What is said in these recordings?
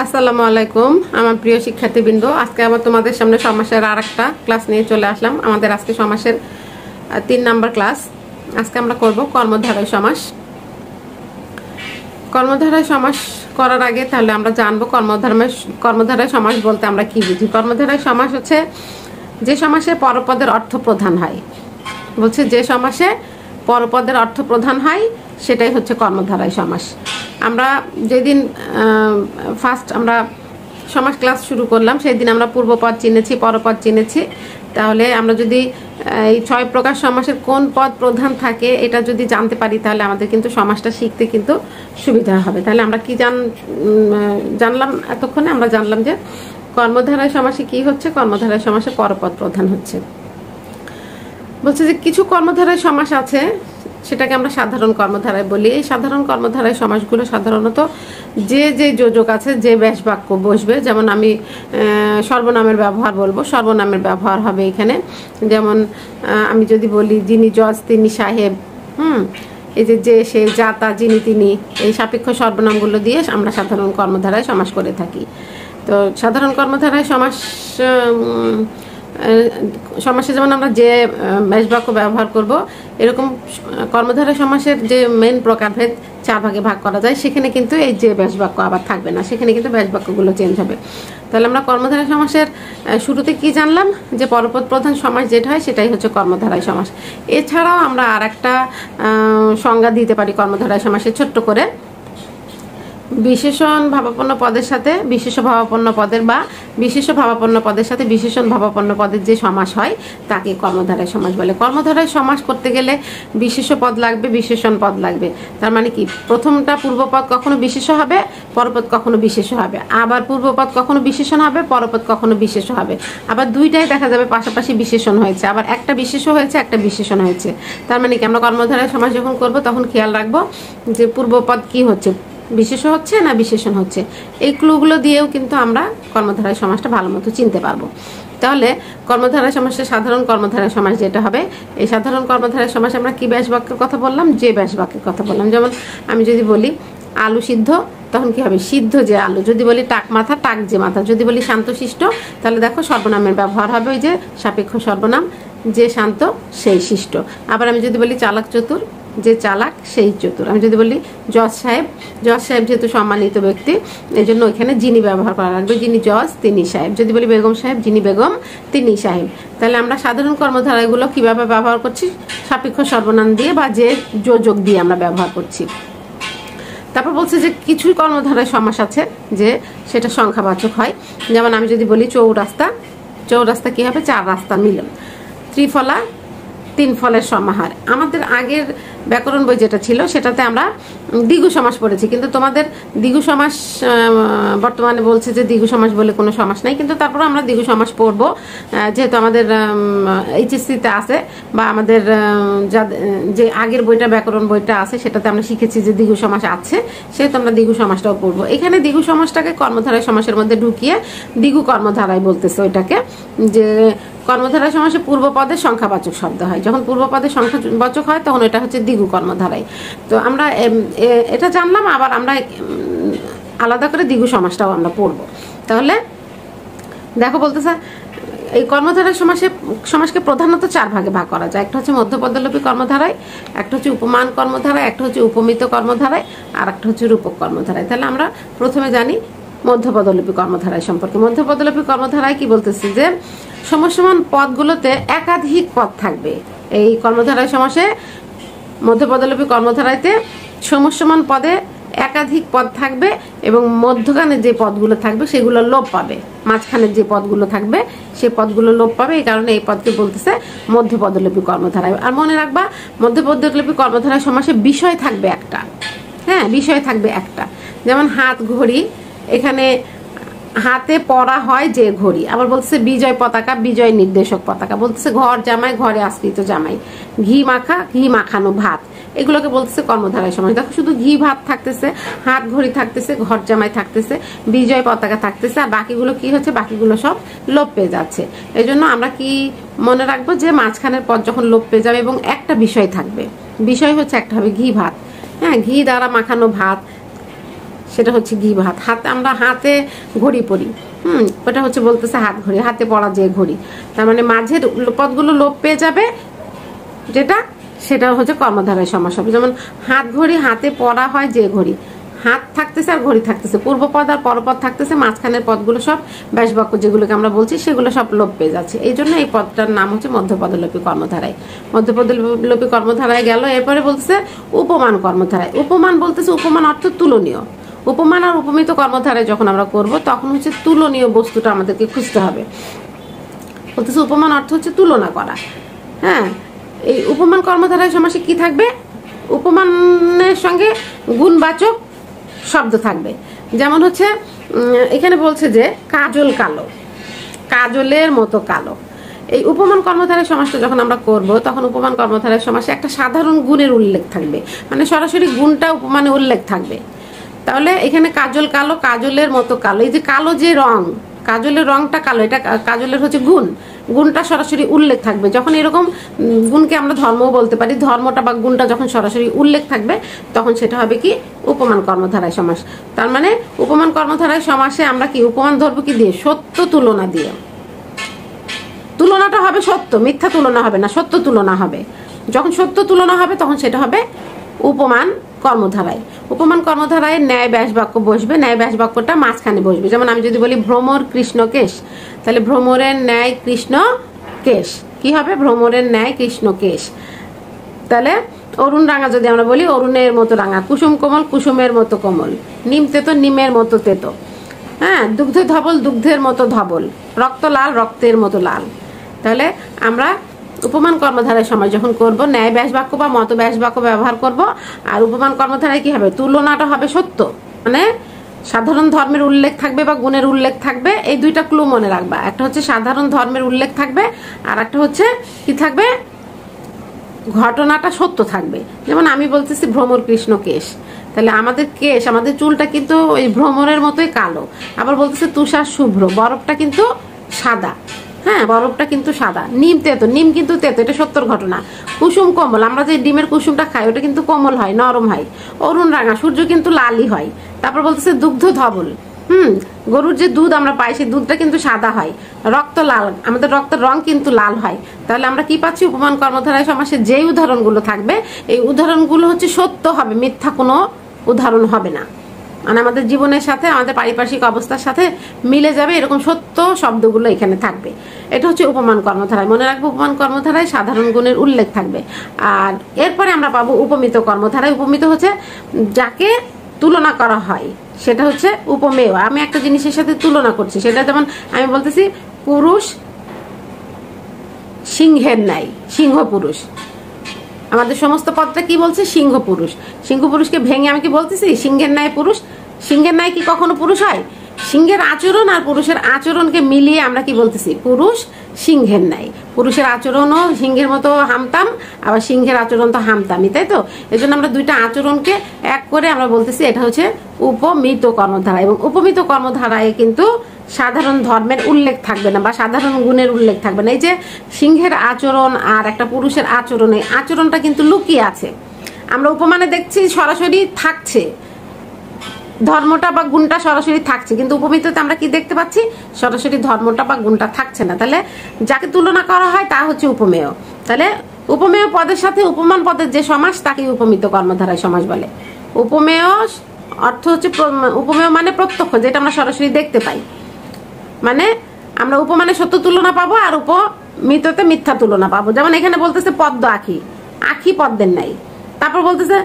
আসসালামু আলাইকুম আমার প্রিয় শিক্ষার্থীবৃন্দ, আজকে আবার তোমাদের সামনে সমাসের আরেকটা ক্লাস নিয়ে চলে আসলাম। আমাদের আজকে সমাসের 3 নাম্বার ক্লাস। আজকে আমরা করব কর্মধারয় সমাস। কর্মধারয় সমাস করার আগে তাহলে আমরা জানবো কর্মধারয় সমাস বলতে আমরা কি বুঝি। কর্মধারয় সমাস হচ্ছে যে সমাসে পরপদের অর্থ প্রধান হয়। বলছে যে সমাসে পরপদের অর্থ প্রধান হয় সেটাই হচ্ছে কর্মধারয় সমাস। আমরা যেদিন ফার্স্ট আমরা সমাস ক্লাস শুরু করলাম সেই দিন আমরা পূর্বপদ চিনেছি, পরপদ চিনেছি। তাহলে আমরা যদি এই 6 প্রকার সমাসের কোন পদ প্রধান থাকে এটা যদি জানতে পারি তাহলে আমাদের কিন্তু সমাসটা শিখতে কিন্তু সুবিধা হবে। তাহলে আমরা কি জানলাম এতক্ষণে? আমরা জানলাম যে কর্মধারয় সমাসে কি হচ্ছে, কর্মধারয় সমাসে পরপদ প্রধান হচ্ছে। বলছে যে কিছু কর্মধারয় সমাস আছে সেটাকে আমরা সাধারণ কর্মধারায় বলি। এই সাধারণ কর্মধারায় সমাসগুলো সাধারণত যে যোজক আছে, যে ব্যাস বাক্য বসবে, যেমন আমি সর্বনামের ব্যবহার বলবো, সর্বনামের ব্যবহার হবে এখানে। যেমন আমি যদি বলি যিনি জজ তিনি সাহেব, এই যে সে, যা তা, যিনি তিনি, এই সাপেক্ষ সর্বনামগুলো দিয়ে আমরা সাধারণ কর্মধারায় সমাস করে থাকি। তো সাধারণ কর্মধারায় সমাসে যেমন আমরা যে ব্যাস বাক্য ব্যবহার করব, এরকম কর্মধারয় সমাসের যে মেন প্রকারভেদ 4 ভাগে ভাগ করা যায়, সেখানে কিন্তু এই যে ব্যাস বাক্য আবার থাকবে না, সেখানে কিন্তু ব্যাস বাক্যগুলো চেঞ্জ হবে। তাহলে আমরা কর্মধারয় সমাসের শুরুতে কি জানলাম যে পরপদ প্রধান সমাস যেটা হয় সেটাই হচ্ছে কর্মধারয় সমাস। এছাড়াও আমরা আর একটা সংজ্ঞা দিতে পারি কর্মধারয় সমাসে ছোট্ট করে। বিশেষণ ভাবাপন্ন পদের সাথে বিশেষ ভাবাপন্ন পদের বা বিশেষ ভাবাপন্ন পদের সাথে বিশেষণ ভাবাপন্ন পদের যে সমাস হয় তাকে কর্মধারয় সমাস বলে। কর্মধারয় সমাস করতে গেলে বিশেষ পদ লাগবে, বিশেষণ পদ লাগবে। তার মানে কি, প্রথমটা পূর্বপদ কখনো বিশেষ হবে, পরপদ কখনো বিশেষ হবে, আবার পূর্বপদ কখনো বিশেষণ হবে, পরপদ কখনো বিশেষ হবে, আবার দুইটাই দেখা যাবে পাশাপাশি বিশেষণ হয়েছে, আবার একটা বিশেষ হয়েছে, একটা বিশেষণ হয়েছে। তার মানে কি, আমরা কর্মধারয় সমাস যখন করব তখন খেয়াল রাখবো যে পূর্বপদ কি হচ্ছে, বিশেষ হচ্ছে না বিশেষণ হচ্ছে। এই ক্লুগুলো দিয়েও কিন্তু আমরা কর্মধারয় সমাসটা ভালো মতো চিনতে পারবো। তাহলে কর্মধারয় সমাসের সাধারণ কর্মধারয় সমাস যেটা হবে, এই সাধারণ কর্মধারয় সমাসে আমরা কি ব্যাস বাক্যের কথা বললাম, যে ব্যাস বাক্যের কথা বললাম। যেমন আমি যদি বলি আলু সিদ্ধ, তখন কি হবে, সিদ্ধ যে আলু। যদি বলি টাক মাথা, টাক যে মাথা। যদি বলি শান্তশিষ্ট, তাহলে দেখো সর্বনামের ব্যবহার হবে ওই যে সাপেক্ষ সর্বনাম, যে শান্ত সেই শিষ্ট। আবার আমি যদি বলি চালাক চতুর, যে চালাক সেই চতুর। আমি যদি বলি জজ সাহেব, জজ সাহেব যেহেতু সম্মানিত ব্যক্তি এই জন্য ওইখানে যিনি ব্যবহার করা লাগবে, যিনি জজ তিনি সাহেব। যদি বলি বেগম সাহেব, যিনি বেগম তিনি সাহেব। তাহলে আমরা সাধারণ কর্মধারায়গুলো কিভাবে ব্যবহার করছি, সাপেক্ষ সর্বনাম দিয়ে বা যে যোজক দিয়ে আমরা ব্যবহার করছি। তারপর বলছে যে কিছু কর্মধারয় সমাস আছে যে সেটা সংখ্যাবাচক হয়। যেমন আমি যদি বলি চৌরাস্তা, চৌরাস্তা কি হবে, 4 রাস্তা মিলন। ত্রিফলা, 3 ফলের সমাহার। আমাদের আগের ব্যাকরণ বই যেটা ছিল সেটাতে আমরা দ্বিগু সমাস পড়েছি, কিন্তু তোমাদের দ্বিগু সমাস বর্তমানে বলছে যে দ্বিগু সমাস বলে কোনো সমাস নাই, কিন্তু তারপরে আমরা দ্বিগু সমাস পড়বো যেহেতু আমাদের এইচএসসিতে আছে, বা আমাদের যে আগের বইটা ব্যাকরণ বইটা আছে সেটাতে আমরা শিখেছি যে দ্বিগু সমাস আছে, সেহেতু আমরা দ্বিগু সমাসটাও পড়বো। এখানে দ্বিগু সমাসটাকে কর্মধারয় সমাসের মধ্যে ঢুকিয়ে দ্বিগু কর্মধারায় বলতেছে ওইটাকে, যে কর্মধারয় সমাসে পূর্বপদের সংখ্যাবাচক শব্দ হয়। যখন পূর্বপদের সংখ্যাবাচক হয় তখন এটা হচ্ছে দ্বিগু কর্মধারায়। তো আমরা এটা জানলাম, আবার আমরা আলাদা করে দ্বিগু সমাসটাও আমরা পড়বো। তাহলে দেখো বলতেছে এই কর্মধারয় সমাসকে প্রধানত 4 ভাগে ভাগ করা যায়। একটা হচ্ছে মধ্যপদলোপী কর্মধারায়, একটা হচ্ছে উপমান কর্মধারায়, একটা হচ্ছে উপমিত কর্মধারায়, আর একটা হচ্ছে রূপক কর্মধারায়। তাহলে আমরা প্রথমে জানি মধ্যপদলোপী কর্মধারায় সম্পর্কে। মধ্যপদলোপী কর্মধারায় কি বলতেছে যে সমসমান পদগুলোতে একাধিক পদ থাকবে। এই কর্মধারয় সমাসে মধ্যপদলোপী কর্মধারায়তে সমসমান পদে একাধিক পদ থাকবে এবং মধ্যখানের যে পদগুলো থাকবে সেগুলো লোপ পাবে, মাঝখানের যে পদগুলো থাকবে সেই পদগুলো লোপ পাবে। এই কারণে এই পদকে বলতেছে মধ্যপদলোপী কর্মধারায়। আর মনে রাখবা মধ্যপদলোপী কর্মধারায় সমাসে বিষয় থাকবে একটা, হ্যাঁ বিষয় থাকবে একটা। যেমন হাত ঘড়ি, এখানে হাতে পরা হয় যে ঘড়ি। আবার বলতেছে বিজয় পতাকা, বিজয় নির্দেশক পতাকা। বলতেছে ঘর জামাই, ঘরে আশ্রিত জামাই। ঘি মাখা, ঘি মাখানো ভাত। এগুলোকে বলতেছে কর্মধারয় সমাস। দেখো শুধু ঘি ভাত থাকতেছে, হাত ঘড়ি থাকতেছে, ঘর জামাই থাকতেছে, বিজয় পতাকা থাকতেছে, আর বাকিগুলো কি হচ্ছে, বাকিগুলো সব লোপ পেয়ে যাচ্ছে। এই জন্য আমরা কি মনে রাখবো যে মাঝখানের পদ যখন লোপ পেয়ে যাবে এবং একটা বিষয় থাকবে, বিষয় হচ্ছে একটা হবে ঘি ভাত, হ্যাঁ ঘি দ্বারা মাখানো ভাত, সেটা হচ্ছে গিভ হাত। হাতে আমরা হাতে ঘড়ি পরি, ওটা হচ্ছে বলতেছে হাত ঘড়ি, হাতে পড়া যে ঘড়ি। তার মানে মাঝের পদগুলো লোপ পেয়ে যাবে, যেটা সেটা হচ্ছে কর্মধারয় সমাস হবে। যেমন হাত ঘড়ি, হাতে পড়া হয় যে ঘড়ি, হাত থাকতেছে আর ঘড়ি থাকতেছে, পূর্বপদ আর পরপদ থাকতেছে, মাঝখানের পদগুলো সব ব্যাস বাক্য যেগুলোকে আমরা বলছি সেগুলো সব লোপ পেয়ে যাচ্ছে। এই জন্য এই পদটার নাম হচ্ছে মধ্যপদলোপী কর্মধারায়। মধ্যপদলোপী কর্মধারায় গেল। এরপরে বলতেছে উপমান কর্মধারায়। উপমান বলতেছে উপমান অর্থ তুলনীয়। উপমান আর উপমিত কর্মধারায় যখন আমরা করব তখন হচ্ছে তুলনীয় বস্তুটা আমাদেরকে খুঁজতে হবে। বলতেছে উপমান অর্থ হচ্ছে তুলনা করা। হ্যাঁ, এই উপমান কর্মধারায় সমাসে কি থাকবে? উপমানের সঙ্গে গুণবাচক শব্দ থাকবে। যেমন হচ্ছে এখানে বলছে যে কাজল কালো, কাজলের মতো কালো। এই উপমান কর্মধারয় সমাসটা যখন আমরা করব তখন উপমান কর্মধারয় সমাসে একটা সাধারণ গুণের উল্লেখ থাকবে, মানে সরাসরি গুণটা উপমানে উল্লেখ থাকবে। তাহলে এখানে কাজল কালো, কাজলের মতো কালো, এই যে কালো যে রং, কাজলের রংটা কালো, এটা কাজলের হচ্ছে গুণ, গুণটা সরাসরি উল্লেখ থাকবে। যখন এরকম গুণকে আমরা ধর্মও বলতে পারি, ধর্মটা বা গুণটা যখন সরাসরি উল্লেখ থাকবে তখন সেটা হবে কি? উপমান কর্মধারয় সমাস। তার মানে উপমান কর্মধারয় সমাসে আমরা কি উপমান ধরবো কি দিয়ে? সত্য তুলনা দিয়ে। তুলনাটা হবে সত্য, মিথ্যা তুলনা হবে না, সত্য তুলনা হবে। যখন সত্য তুলনা হবে তখন সেটা হবে উপমান কর্মধারায়। উপমান কর্মধারায় ন্যায় ব্যাস বাক্য বসবে, ন্যায় ব্যাস বাক্যটা মাঝখানে বসবে। যেমন আমি যদি বলি ভ্রমর কৃষ্ণ কেশ, তাহলে ভ্রমরের ন্যায় কৃষ্ণ কেশ কি হবে? ভ্রমরের ন্যায় কৃষ্ণ কেশ। তাহলে অরুণ রাঙা যদি আমরা বলি অরুণের মতো রাঙা, কুসুম কোমল কুসুমের মতো কোমল, নিম তেতো নিমের মতো তেতো, হ্যাঁ, দুগ্ধ ধবল দুগ্ধের মতো ধবল, রক্ত লাল রক্তের মতো লাল। তাহলে আমরা উপমান কর্মধারায় সমাস যখন করব ন্যায় ব্যাস বাক্য বা মত ব্যাস বাক্য ব্যবহার করব। আর উপমান কর্মধারায় কি হবে? তুলনাটা হবে সত্য, মানে সাধারণ ধর্মের উল্লেখ থাকবে বা গুণের উল্লেখ থাকবে। এই দুইটা ক্লু মনে রাখবা, একটা হচ্ছে সাধারণ ধর্মের উল্লেখ থাকবে আর একটা হচ্ছে কি থাকবে? ঘটনাটা সত্য থাকবে। যেমন আমি বলতেছি ভ্রমর কৃষ্ণ কেশ, তাহলে আমাদের কেশ, আমাদের চুলটা কিন্তু ওই ভ্রমরের মতোই কালো। আবার বলতেছে তুষার শুভ্র, বরফটা কিন্তু সাদা, হ্যাঁ, বরফটা কিন্তু সাদা। নিম তেতো, নিম কিন্তু তেতো, এটা সত্যর ঘটনা। কুসুম কোমল, আমরা যে ডিমের কুসুমটা খাই ওটা কিন্তু কোমল হয়, নরম হয়। অরুণ রাঙা, সূর্য কিন্তু লালই হয়। তারপর বলতেছে দুগ্ধ ধবল, গরুর যে দুধ আমরা পাই সেই দুধটা কিন্তু সাদা হয়। রক্ত লাল, আমাদের রক্তের রং কিন্তু লাল হয়। তাহলে আমরা কি পাচ্ছি? উপমান কর্মধারায় সমাসে যেই উদাহরণগুলো থাকবে এই উদাহরণগুলো হচ্ছে সত্য হবে, মিথ্যা কোনো উদাহরণ হবে না। মানে আমাদের জীবনের সাথে, আমাদের পারিপার্শ্বিক অবস্থার সাথে মিলে যাবে এরকম সত্য শব্দগুলো এখানে থাকবে। এটা হচ্ছে উপমান কর্মধারায়। মনে রাখবো উপমান কর্মধারায় সাধারণ গুণের উল্লেখ থাকবে। আর এরপরে আমরা পাবো উপমিত কর্মধারায়। উপমিত হচ্ছে যাকে তুলনা করা হয়, সেটা হচ্ছে উপমেয়। আমি একটা জিনিসের সাথে তুলনা করছি, সেটা যেমন আমি বলতেছি পুরুষ সিংহের ন্যায়, সিংহ পুরুষ। আমাদের সমস্ত পদটা কি বলছে? সিংহ পুরুষ। সিংহ পুরুষকে ভেঙে আমি কি বলতেছি? সিংহের ন্যায় পুরুষ। সিংহের ন্যায় কি কখনো পুরুষ হয়? সিংহের আচরণ আর পুরুষের আচরণকে মিলিয়ে আমরা কি বলতেছি? পুরুষ সিংহের ন্যায়। পুরুষের আচরণও সিংহের মতো হামতাম, আবার সিংহের আচরণ তো হামতামই, তাই তো? এই জন্য আমরা দুইটা আচরণকে এক করে আমরা বলতেছি এটা হচ্ছে উপমিত কর্মধারা। এবং উপমিত কর্মধারায় কিন্তু সাধারণ ধর্মের উল্লেখ থাকবে না বা সাধারণ গুণের উল্লেখ থাকবে না। এই যে সিংহের আচরণ আর একটা পুরুষের আচরণ, এই আচরণটা কিন্তু লুকিয়ে আছে। আমরা উপমানে দেখছি সরাসরি থাকছে, ধর্মটা বা গুণটা সরাসরি থাকছে, কিন্তু উপমিততে আমরা কি দেখতে পাচ্ছি? সরাসরি ধর্মটা বা গুণটা থাকছে না। তাহলে যাকে তুলনা করা হয় তা হচ্ছে উপমেয়। তাহলে উপমেয় পদের সাথে উপমান পদের যে সমাস তাকে উপমিত কর্মধারায় সমাস বলে। উপমেয় অর্থ হচ্ছে, উপমেয় মানে প্রত্যক্ষ, যেটা আমরা সরাসরি দেখতে পাই। মানে আমরা উপমানে সত্য তুলনা পাবো আর উপমিততে মিথ্যা তুলনা পাবো। যেমন এখানে বলতেছে পদ্ম আঁখি, আঁখি পদ্মের নাই। তারপর বলতেছে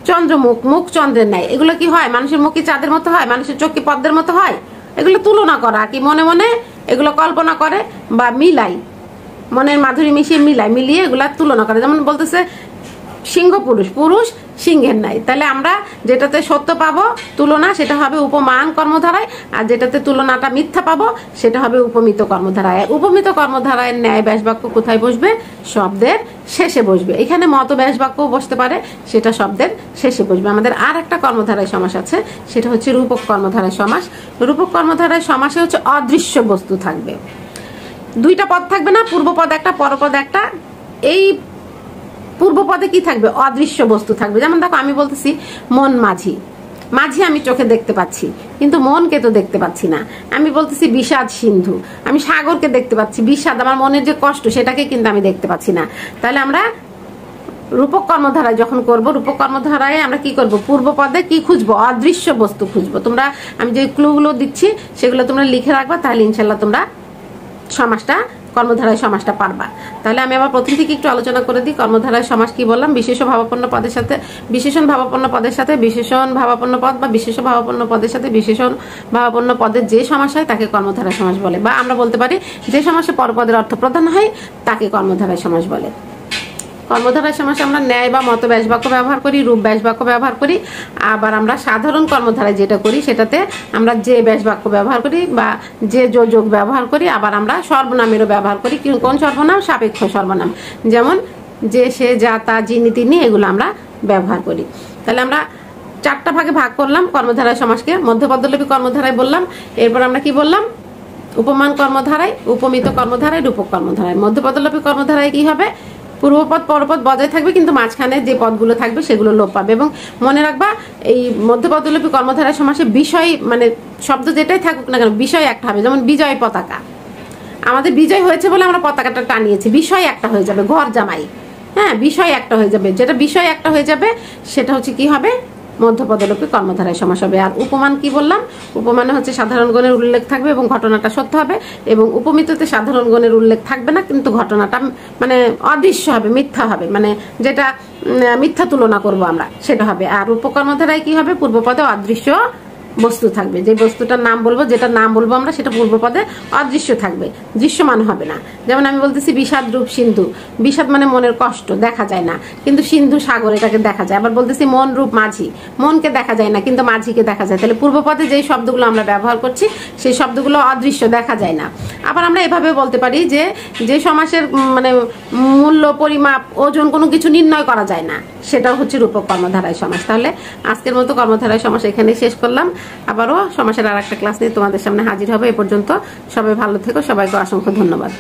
চন্দ্রমুখ, মুখ চন্দ্রের নাই। এগুলো কি হয়? মানুষের মুখ কি চাঁদের মতো হয়? মানুষের চোখ কি পদ্মের মতো হয়? এগুলো তুলনা করা, কি মনে মনে এগুলো কল্পনা করে বা মিলাই, মনের মাধুরী মিলিয়ে এগুলা তুলনা করে। যেমন বলতেছে সিংহ পুরুষ, পুরুষ সিংহের নাই। তাহলে আমরা যেটাতে সত্য পাবো তুলনা সেটা হবে উপমান কর্মধারায়, আর যেটাতে তুলনাটা মিথ্যা পাবো সেটা হবে উপমিত কর্মধারায়। উপমিত কর্মধারায় ন্যায় ব্যাস বাক্য কোথায় বসবে? শব্দের শেষে বসবে। এখানে মত ব্যাস বাক্য বসতে পারে, সেটা শব্দের শেষে বসবে। আমাদের আর একটা কর্মধারায় সমাস আছে, সেটা হচ্ছে রূপক কর্মধারায় সমাস। রূপক কর্মধারায় সমাসে হচ্ছে অদৃশ্য বস্তু থাকবে। দুইটা পদ থাকবে না, পূর্বপদ একটা পরপদ একটা। এই পূর্ব পদে কি থাকবে? অদৃশ্য বস্তু থাকবে। যেমন দেখো আমি বলতেছি মন মাঝি, মাঝি আমি চোখে দেখতে পাচ্ছি, কিন্তু মনকে তো দেখতে পাচ্ছি না। আমি বলতেছি বিষাদ সিন্ধু, আমি সাগরকে দেখতে পাচ্ছি, বিষাদ আমার মনের যে কষ্ট সেটাকে কিন্তু আমি দেখতে পাচ্ছি না। তাহলে আমরা রূপক কর্মধারায় যখন করব, রূপক কর্মধারায় আমরা কি করব, পূর্ব পদে কি খুঁজবো, অদৃশ্য বস্তু খুঁজবো। তোমরা আমি যে ক্লুগুলো দিচ্ছি সেগুলো তোমরা লিখে রাখবা, তাহলে ইনশাল্লাহ তোমরা সমাসটা, কর্মধারায় সমাসটা পারবা। তাহলে আমি আবার প্রথম থেকে একটু আলোচনা করে দিই। কর্মধারায় সমাস কি বললাম, বিশেষ ভাবাপন্ন পদের সাথে বিশেষণ ভাবাপন্ন পদের সাথে বিশেষণ ভাবাপন্ন পদ বা বিশেষ ভাবাপন্ন পদের সাথে বিশেষণ ভাবাপন্ন পদের যে সমাস হয় তাকে কর্মধারায় সমাস বলে, বা আমরা বলতে পারি যে সমাসে পরপদের অর্থ প্রধান হয় তাকে কর্মধারায় সমাস বলে। কর্মধারায় সমাসে আমরা ন্যায় বা মত ব্যাস বাক্য ব্যবহার করি, রূপ ব্যাস বাক্য ব্যবহার করি। আবার আমরা সাধারণ কর্মধারায় যেটা করি সেটাতে আমরা যে ব্যাস বাক্য ব্যবহার করি বা যে যোজক ব্যবহার করি। আবার আমরা সর্বনামেরও ব্যবহার করি। কোন সর্বনাম, সাপেক্ষ সর্বনাম, যেমন যে, সে, যা, তা, যিনি, তিনি, এগুলো আমরা ব্যবহার করি। তাহলে আমরা 4টা ভাগে ভাগ করলাম কর্মধারায় সমাসকে। মধ্যপদলোপী কর্মধারায় বললাম, এরপর আমরা কি বললাম, উপমান কর্মধারায়, উপমিত কর্মধারায়, রূপক কর্মধারায়। মধ্যপদলোপী কর্মধারায় কি হবে, পূর্বপদ পরপদ বজায় থাকবে, কিন্তু মাঝখানে যে পদগুলো থাকবে সেগুলো লোপ পাবে। এবং মনে রাখবা এই মধ্যপদলোপী কর্মধারায় সমাসে বিষয় মানে শব্দ যেটাই থাকুক না কেন বিষয় একটা হবে। যেমন বিজয় পতাকা, আমাদের বিজয় হয়েছে বলে আমরা পতাকাটা টানিয়েছি, বিষয় একটা হয়ে যাবে, ঘর জামাই, হ্যাঁ বিষয় একটা হয়ে যাবে। যেটা বিষয় একটা হয়ে যাবে সেটা হচ্ছে কি হবে, মধ্যপদলোপী কর্মধারায় সমাস হবে। আর উপমান কি বললাম, উপমানে হচ্ছে সাধারণ গণের উল্লেখ থাকবে এবং ঘটনাটা সত্য হবে, এবং উপমিততে সাধারণ গণের উল্লেখ থাকবে না কিন্তু ঘটনাটা মানে অদৃশ্য হবে, মিথ্যা হবে, মানে যেটা মিথ্যা তুলনা করব আমরা সেটা হবে। আর উপকর্মধারায় কি হবে, পূর্বপদে অদৃশ্য বস্তু থাকবে, যে বস্তুটার নাম বলবো, যেটা নাম বলবো আমরা সেটা পূর্বপদে অদৃশ্য থাকবে, দৃশ্যমান হবে না। যেমন আমি বলতেছি বিষাদ রূপ সিন্ধু, বিষাদ মানে মনের কষ্ট, দেখা যায় না, কিন্তু সিন্ধু সাগর, এটাকে দেখা যায়। আবার বলতেছি মন রূপ মাঝি, মনকে দেখা যায় না কিন্তু মাঝিকে দেখা যায়। তাহলে পূর্বপদে যেই শব্দগুলো আমরা ব্যবহার করছি সেই শব্দগুলো অদৃশ্য, দেখা যায় না। আবার আমরা এভাবে বলতে পারি যে যে সমাসের মানে মূল্য, পরিমাপ, ওজন কোনো কিছু নির্ণয় করা যায় না, সেটাও হচ্ছে রূপক কর্মধারায় সমাস। তাহলে আজকের মতো কর্মধারায় সমাস এখানে শেষ করলাম। আবারও সমাসের আর একটা ক্লাস নিয়ে তোমাদের সামনে হাজির হবে। এ পর্যন্ত সবাই ভালো থেকো, সবাইকে অসংখ্য ধন্যবাদ।